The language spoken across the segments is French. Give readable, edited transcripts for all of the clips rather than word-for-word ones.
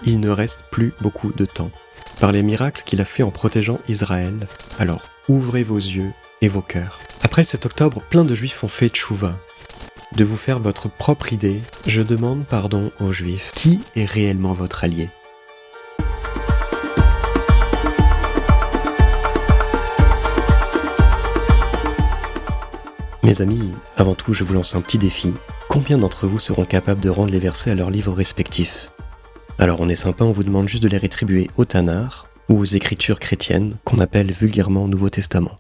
il ne reste plus beaucoup de temps. Par les miracles qu'il a fait en protégeant Israël, alors ouvrez vos yeux et vos cœurs. Après cet octobre, plein de Juifs ont fait tchouva. De vous faire votre propre idée, je demande pardon aux Juifs. Qui est réellement votre allié ? Mes amis, avant tout, je vous lance un petit défi. Combien d'entre vous seront capables de rendre les versets à leurs livres respectifs ? Alors on est sympa, on vous demande juste de les rétribuer au Tanar ou aux écritures chrétiennes qu'on appelle vulgairement Nouveau Testament.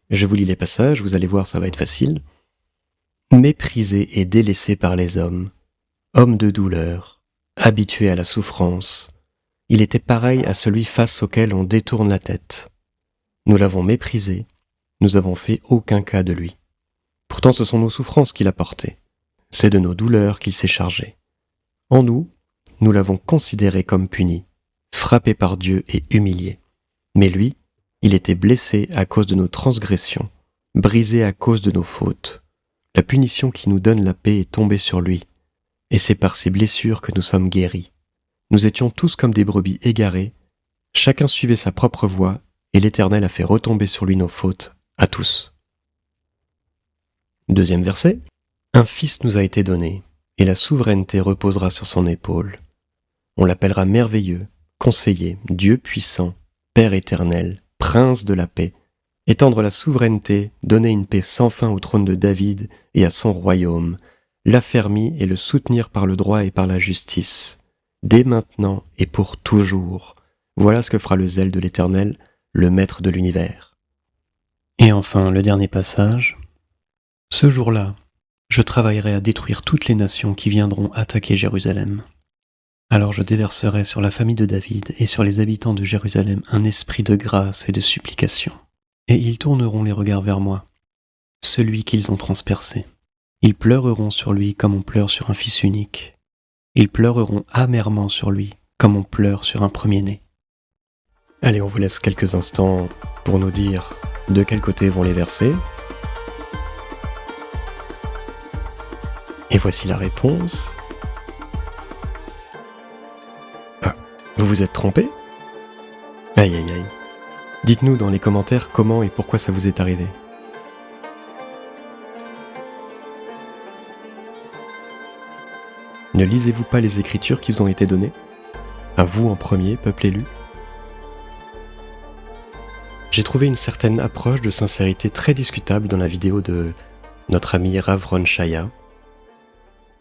Je vous lis les passages, vous allez voir, ça va être facile. Méprisé et délaissé par les hommes, homme de douleur, habitué à la souffrance, il était pareil à celui face auquel on détourne la tête. Nous l'avons méprisé, nous avons fait aucun cas de lui. Pourtant ce sont nos souffrances qu'il a portées, c'est de nos douleurs qu'il s'est chargé. En nous l'avons considéré comme puni, frappé par Dieu et humilié. Mais lui, il était blessé à cause de nos transgressions, brisé à cause de nos fautes. La punition qui nous donne la paix est tombée sur lui, et c'est par ses blessures que nous sommes guéris. Nous étions tous comme des brebis égarées, chacun suivait sa propre voie, et l'Éternel a fait retomber sur lui nos fautes, à tous. Deuxième verset. Un fils nous a été donné, et la souveraineté reposera sur son épaule. On l'appellera merveilleux, conseiller, Dieu puissant, Père éternel, Prince de la paix. Étendre la souveraineté, donner une paix sans fin au trône de David et à son royaume, l'affermir et le soutenir par le droit et par la justice, dès maintenant et pour toujours. Voilà ce que fera le zèle de l'Éternel, le Maître de l'univers. Et enfin, le dernier passage. Ce jour-là, je travaillerai à détruire toutes les nations qui viendront attaquer Jérusalem. Alors je déverserai sur la famille de David et sur les habitants de Jérusalem un esprit de grâce et de supplication. Et ils tourneront les regards vers moi, celui qu'ils ont transpercé. Ils pleureront sur lui comme on pleure sur un fils unique. Ils pleureront amèrement sur lui comme on pleure sur un premier-né. Allez, on vous laisse quelques instants pour nous dire de quel côté vont les versets. Et voici la réponse. Ah, vous vous êtes trompé ? Aïe aïe aïe. Dites-nous dans les commentaires comment et pourquoi ça vous est arrivé. Ne lisez-vous pas les écritures qui vous ont été données ? À vous en premier, peuple élu ? J'ai trouvé une certaine approche de sincérité très discutable dans la vidéo de notre ami Rav Ron Shaya,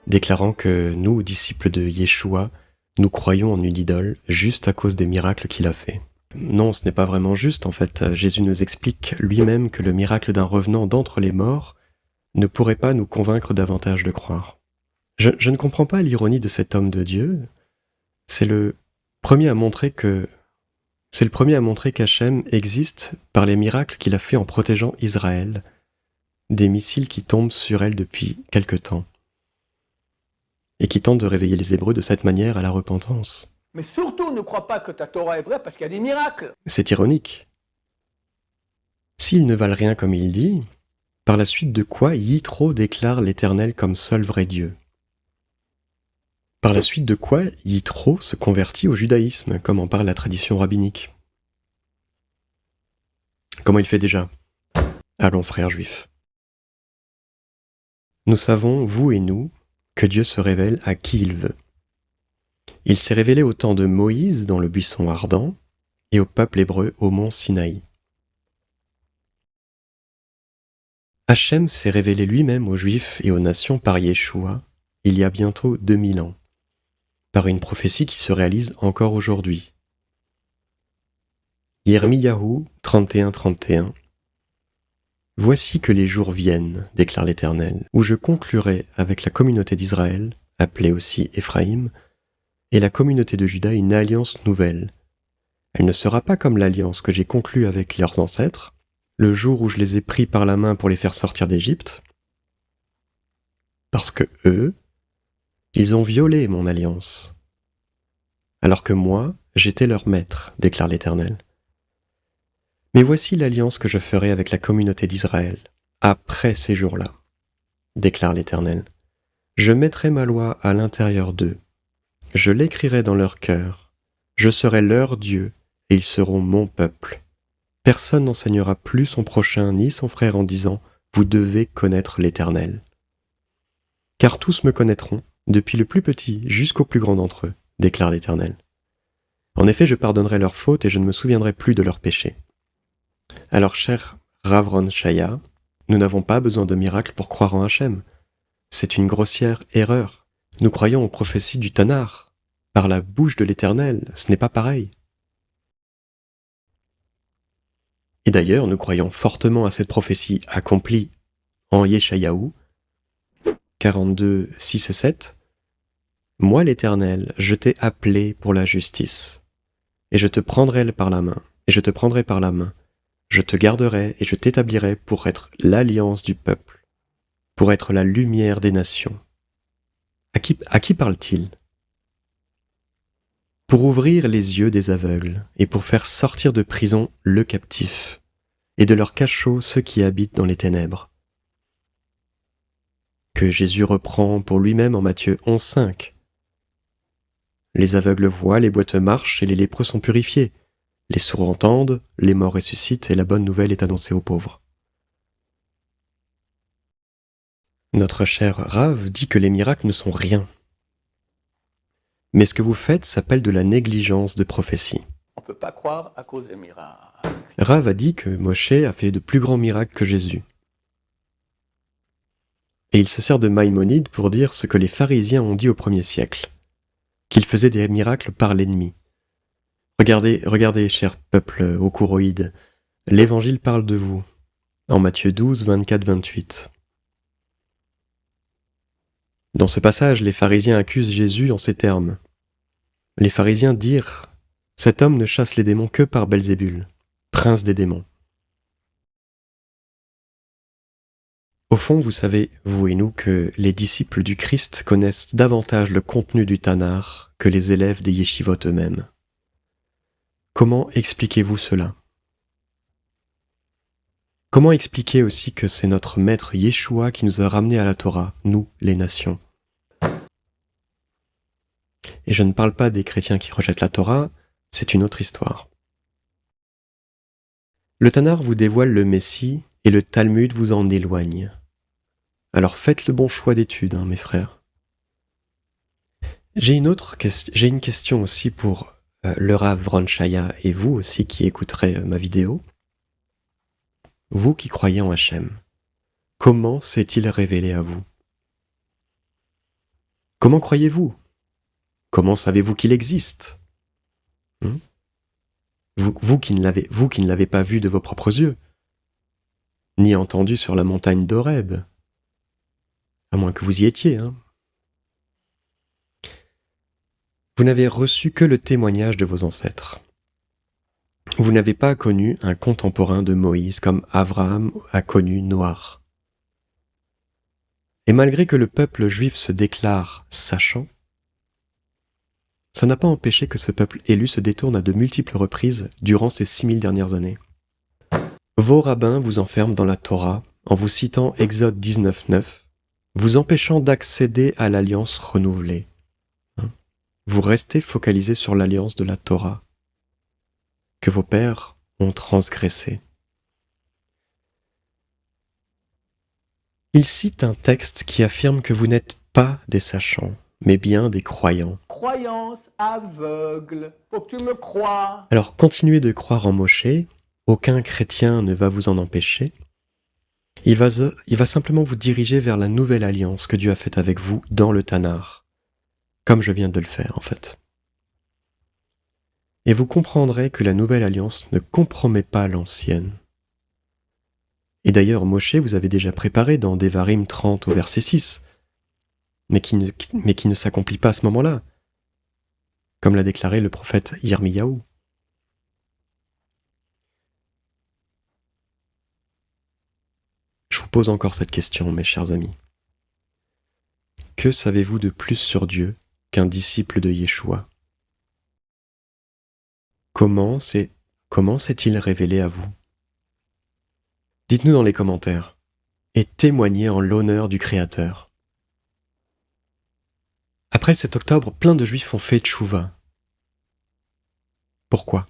déclarant que nous, disciples de Yeshua, nous croyons en une idole juste à cause des miracles qu'il a fait. Non, ce n'est pas vraiment juste, en fait. Jésus nous explique lui-même que le miracle d'un revenant d'entre les morts ne pourrait pas nous convaincre davantage de croire. Je ne comprends pas l'ironie de cet homme de Dieu. C'est le premier à montrer qu'Hachem existe par les miracles qu'il a fait en protégeant Israël, des missiles qui tombent sur elle depuis quelque temps, et qui tentent de réveiller les Hébreux de cette manière à la repentance. Mais surtout, ne crois pas que ta Torah est vraie parce qu'il y a des miracles. C'est ironique. S'ils ne valent rien comme il dit, par la suite de quoi Yitro déclare l'Éternel comme seul vrai Dieu ? Par la suite de quoi Yitro se convertit au judaïsme, comme en parle la tradition rabbinique. Comment il fait déjà ? Allons, frères juifs. Nous savons, vous et nous, que Dieu se révèle à qui il veut. Il s'est révélé au temps de Moïse dans le buisson ardent et au peuple hébreu au mont Sinaï. Hachem s'est révélé lui-même aux Juifs et aux nations par Yeshua il y a bientôt 2000 ans, par une prophétie qui se réalise encore aujourd'hui. Yirmiyahu 31-31. Voici que les jours viennent, déclare l'Éternel, où je conclurai avec la communauté d'Israël, appelée aussi Éphraïm, et la communauté de Juda une alliance nouvelle. Elle ne sera pas comme l'alliance que j'ai conclue avec leurs ancêtres, le jour où je les ai pris par la main pour les faire sortir d'Égypte, parce que eux, ils ont violé mon alliance, alors que moi, j'étais leur maître, déclare l'Éternel. Mais voici l'alliance que je ferai avec la communauté d'Israël, après ces jours-là, déclare l'Éternel. Je mettrai ma loi à l'intérieur d'eux. Je l'écrirai dans leur cœur. Je serai leur Dieu, et ils seront mon peuple. Personne n'enseignera plus son prochain ni son frère en disant « Vous devez connaître l'Éternel ». Car tous me connaîtront, depuis le plus petit jusqu'au plus grand d'entre eux, déclare l'Éternel. En effet, je pardonnerai leurs fautes et je ne me souviendrai plus de leurs péchés. Alors, cher Rav Ron Shaya, nous n'avons pas besoin de miracles pour croire en Hachem. C'est une grossière erreur. Nous croyons aux prophéties du Tanar. Par la bouche de l'Éternel, ce n'est pas pareil. Et d'ailleurs, nous croyons fortement à cette prophétie accomplie en Yeshayahu, 42, 6 et 7. Moi, l'Éternel, je t'ai appelé pour la justice, et je te prendrai par la main, et je te prendrai par la main. Je te garderai et je t'établirai pour être l'alliance du peuple, pour être la lumière des nations. À qui parle-t-il ? Pour ouvrir les yeux des aveugles et pour faire sortir de prison le captif et de leur cachot ceux qui habitent dans les ténèbres. Que Jésus reprend pour lui-même en Matthieu 11,5. Les aveugles voient, les boiteux marchent et les lépreux sont purifiés. Les sourds entendent, les morts ressuscitent et la bonne nouvelle est annoncée aux pauvres. Notre cher Rav dit que les miracles ne sont rien. Mais ce que vous faites s'appelle de la négligence de prophétie. On ne peut pas croire à cause des miracles. Rav a dit que Moshe a fait de plus grands miracles que Jésus. Et il se sert de Maïmonide pour dire ce que les pharisiens ont dit au 1er siècle, qu'il faisait des miracles par l'ennemi. Regardez, cher peuple au couroïde, l'Évangile parle de vous, en Matthieu 12, 24-28. Dans ce passage, les pharisiens accusent Jésus en ces termes. Les pharisiens dirent « Cet homme ne chasse les démons que par Belzébul, prince des démons. » Au fond, vous savez, vous et nous, que les disciples du Christ connaissent davantage le contenu du Tanar que les élèves des yeshivot eux-mêmes. Comment expliquez-vous cela ? Comment expliquer aussi que c'est notre maître Yeshua qui nous a ramenés à la Torah, nous, les nations ? Et je ne parle pas des chrétiens qui rejettent la Torah, c'est une autre histoire. Le Tanar vous dévoile le Messie et le Talmud vous en éloigne. Alors faites le bon choix d'études, mes frères. J'ai une question aussi pour le Rav Ron Shaya et vous aussi qui écouterez ma vidéo. Vous qui croyez en Hachem, comment s'est-il révélé à vous ? Comment croyez-vous ? Comment savez-vous qu'il existe ? Vous qui ne l'avez pas vu de vos propres yeux, ni entendu sur la montagne d'Horeb, à moins que vous y étiez. Vous n'avez reçu que le témoignage de vos ancêtres. Vous n'avez pas connu un contemporain de Moïse comme Abraham a connu Noach. Et malgré que le peuple juif se déclare sachant, ça n'a pas empêché que ce peuple élu se détourne à de multiples reprises durant ces 6000 dernières années. Vos rabbins vous enferment dans la Torah en vous citant Exode 19.9, vous empêchant d'accéder à l'alliance renouvelée. Vous restez focalisé sur l'alliance de la Torah, que vos pères ont transgressée. Il cite un texte qui affirme que vous n'êtes pas des sachants, mais bien des croyants. Croyance aveugle, faut que tu me crois. Alors continuez de croire en Moshe, aucun chrétien ne va vous en empêcher. Il va simplement vous diriger vers la nouvelle alliance que Dieu a faite avec vous dans le Tanar, comme je viens de le faire en fait. Et vous comprendrez que la nouvelle alliance ne compromet pas l'ancienne. Et d'ailleurs, Moshe vous avez déjà préparé dans Devarim 30 au verset 6, mais qui ne s'accomplit pas à ce moment-là, comme l'a déclaré le prophète Yirmiyahu. Je vous pose encore cette question, mes chers amis. Que savez-vous de plus sur Dieu qu'un disciple de Yeshua ? Comment s'est-il révélé à vous ? Dites-nous dans les commentaires et témoignez en l'honneur du Créateur. Après cet octobre, plein de juifs ont fait tchouva. Pourquoi?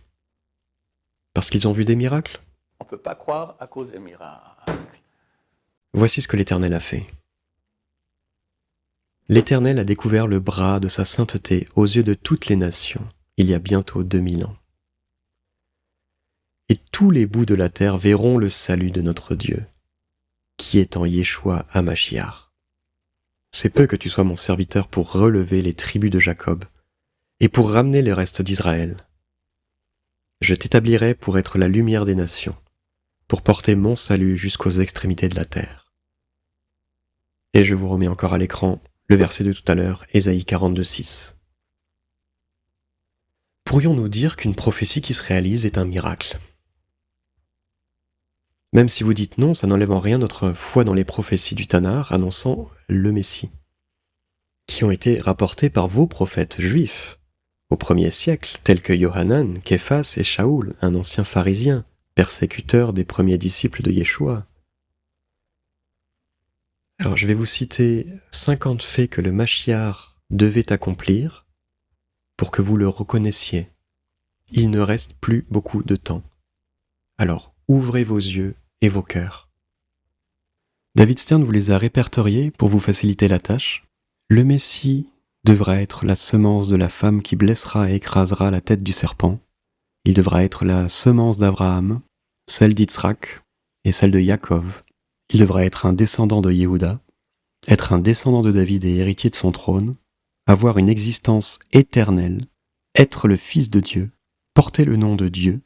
Parce qu'ils ont vu des miracles? On ne peut pas croire à cause des miracles. Voici ce que l'Éternel a fait. L'Éternel a découvert le bras de sa sainteté aux yeux de toutes les nations, il y a bientôt 2000 ans. Et tous les bouts de la terre verront le salut de notre Dieu, qui est en Yeshua HaMashiach. C'est peu que tu sois mon serviteur pour relever les tribus de Jacob et pour ramener les restes d'Israël. Je t'établirai pour être la lumière des nations, pour porter mon salut jusqu'aux extrémités de la terre. Et je vous remets encore à l'écran le verset de tout à l'heure, Ésaïe 42:6. Pourrions-nous dire qu'une prophétie qui se réalise est un miracle? Même si vous dites non, ça n'enlève en rien notre foi dans les prophéties du Tanakh annonçant le Messie, qui ont été rapportées par vos prophètes juifs au 1er siècle, tels que Yohanan, Képhas et Shaoul, un ancien pharisien, persécuteur des premiers disciples de Yeshua. Alors je vais vous citer 50 faits que le Mashiach devait accomplir pour que vous le reconnaissiez. Il ne reste plus beaucoup de temps. Alors ouvrez vos yeux et vos cœurs. David Stern vous les a répertoriés pour vous faciliter la tâche. Le Messie devra être la semence de la femme qui blessera et écrasera la tête du serpent. Il devra être la semence d'Abraham, celle d'Yitzhak et celle de Yaakov. Il devra être un descendant de Yehuda, être un descendant de David et héritier de son trône, avoir une existence éternelle, être le Fils de Dieu, porter le nom de Dieu,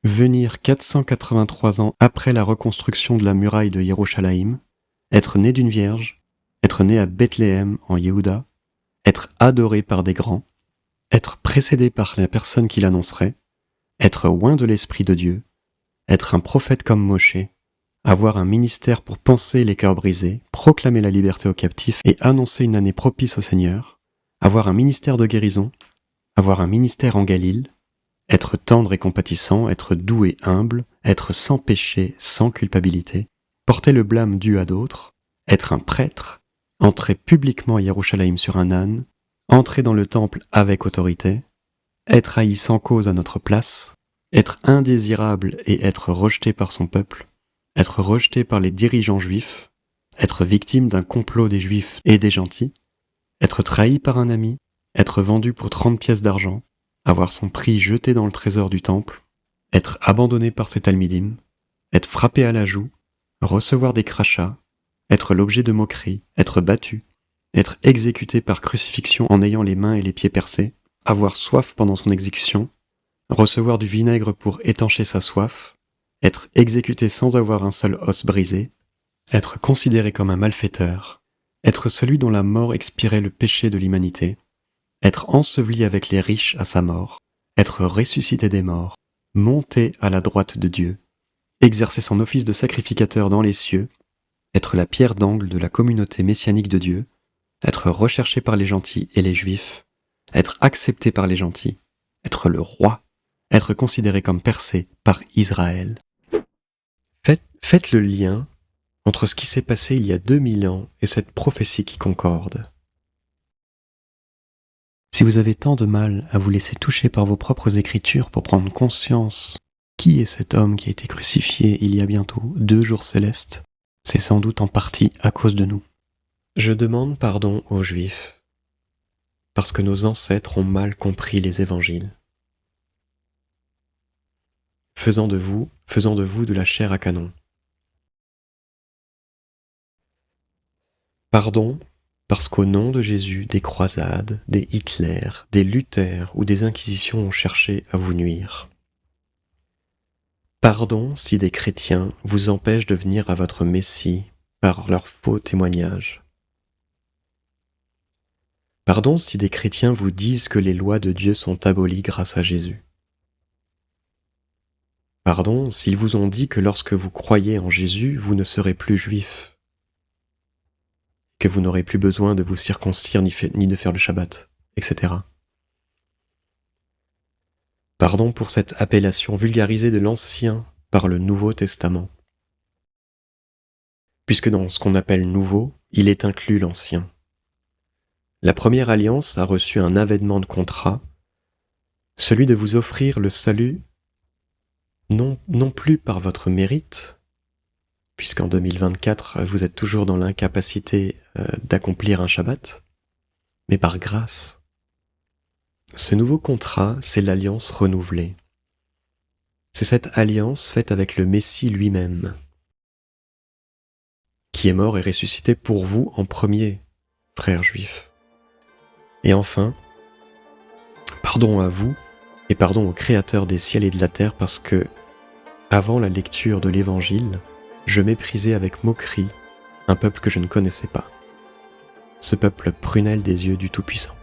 venir 483 ans après la reconstruction de la muraille de Yerushalayim, être né d'une vierge, être né à Bethléem en Yehuda, être adoré par des grands, être précédé par la personne qui l'annoncerait, être oint de l'Esprit de Dieu, être un prophète comme Moshe, avoir un ministère pour panser les cœurs brisés, proclamer la liberté aux captifs et annoncer une année propice au Seigneur, avoir un ministère de guérison, avoir un ministère en Galile, être tendre et compatissant, être doux et humble, être sans péché, sans culpabilité, porter le blâme dû à d'autres, être un prêtre, entrer publiquement à Yerushalayim sur un âne, entrer dans le temple avec autorité, être haï sans cause à notre place, être indésirable et être rejeté par son peuple, être rejeté par les dirigeants juifs, être victime d'un complot des juifs et des gentils, être trahi par un ami, être vendu pour 30 pièces d'argent, avoir son prix jeté dans le trésor du temple, être abandonné par ses talmidim, être frappé à la joue, recevoir des crachats, être l'objet de moqueries, être battu, être exécuté par crucifixion en ayant les mains et les pieds percés, avoir soif pendant son exécution, recevoir du vinaigre pour étancher sa soif, être exécuté sans avoir un seul os brisé, être considéré comme un malfaiteur, être celui dont la mort expirait le péché de l'humanité, être enseveli avec les riches à sa mort, être ressuscité des morts, monter à la droite de Dieu, exercer son office de sacrificateur dans les cieux, être la pierre d'angle de la communauté messianique de Dieu, être recherché par les gentils et les juifs, être accepté par les gentils, être le roi, être considéré comme percé par Israël. Faites le lien entre ce qui s'est passé il y a 2000 ans et cette prophétie qui concorde. Si vous avez tant de mal à vous laisser toucher par vos propres écritures pour prendre conscience qui est cet homme qui a été crucifié il y a bientôt 2 jours célestes, c'est sans doute en partie à cause de nous. Je demande pardon aux Juifs, parce que nos ancêtres ont mal compris les évangiles, faisant de vous de la chair à canon. Pardon, parce qu'au nom de Jésus, des croisades, des Hitler, des Luther ou des Inquisitions ont cherché à vous nuire. Pardon si des chrétiens vous empêchent de venir à votre Messie par leurs faux témoignages. Pardon si des chrétiens vous disent que les lois de Dieu sont abolies grâce à Jésus. Pardon s'ils vous ont dit que lorsque vous croyez en Jésus, vous ne serez plus juif, que vous n'aurez plus besoin de vous circoncire ni de faire le Shabbat, etc. Pardon pour cette appellation vulgarisée de l'Ancien par le Nouveau Testament. Puisque dans ce qu'on appelle nouveau, il est inclus l'Ancien. La première alliance a reçu un avènement de contrat, celui de vous offrir le salut non plus par votre mérite, puisqu'en 2024 vous êtes toujours dans l'incapacité d'accomplir un Shabbat, mais par grâce. Ce nouveau contrat, c'est l'alliance renouvelée. C'est cette alliance faite avec le Messie lui-même, qui est mort et ressuscité pour vous en premier, frères juifs. Et enfin, pardon à vous et pardon au Créateur des ciels et de la terre parce que, avant la lecture de l'Évangile, je méprisais avec moquerie un peuple que je ne connaissais pas, ce peuple prunelle des yeux du Tout-Puissant.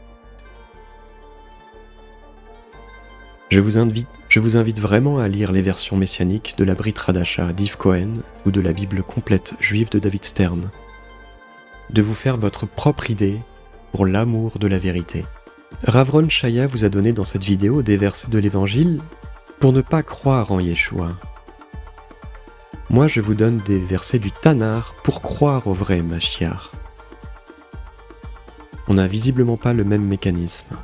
Je vous invite vraiment à lire les versions messianiques de la Brit Hadasha d'Yves Cohen ou de la Bible complète juive de David Stern, de vous faire votre propre idée pour l'amour de la vérité. Rav Ron Shaya vous a donné dans cette vidéo des versets de l'Évangile pour ne pas croire en Yeshua. Moi, je vous donne des versets du Tanar pour croire au vrai Mashiach. On n'a visiblement pas le même mécanisme.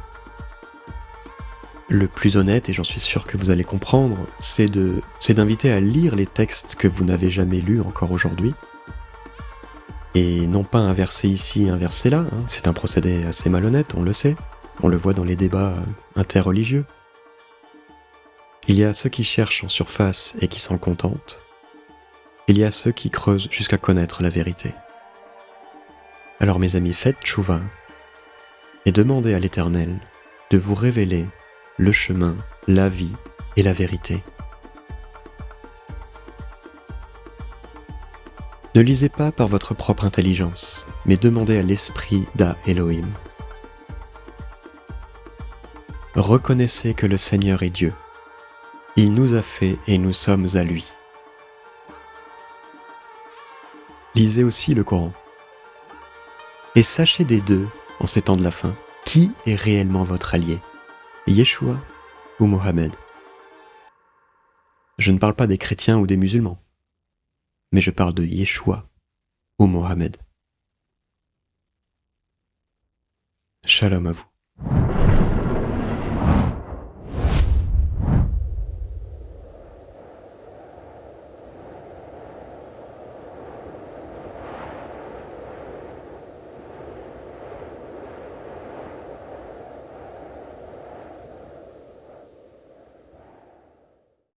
Le plus honnête, et j'en suis sûr que vous allez comprendre, c'est d'inviter à lire les textes que vous n'avez jamais lus encore aujourd'hui, et non pas un verset ici, un verset là, c'est un procédé assez malhonnête, on le sait, on le voit dans les débats interreligieux. Il y a ceux qui cherchent en surface et qui s'en contentent, il y a ceux qui creusent jusqu'à connaître la vérité. Alors mes amis, faites tchouva, et demandez à l'Éternel de vous révéler le chemin, la vie et la vérité. Ne lisez pas par votre propre intelligence, mais demandez à l'esprit d'A Elohim. Reconnaissez que le Seigneur est Dieu. Il nous a fait et nous sommes à lui. Lisez aussi le Coran. Et sachez des deux, en ces temps de la fin, qui est réellement votre allié, Yeshua ou Mohammed. Je ne parle pas des chrétiens ou des musulmans, mais je parle de Yeshua ou Mohammed. Shalom à vous.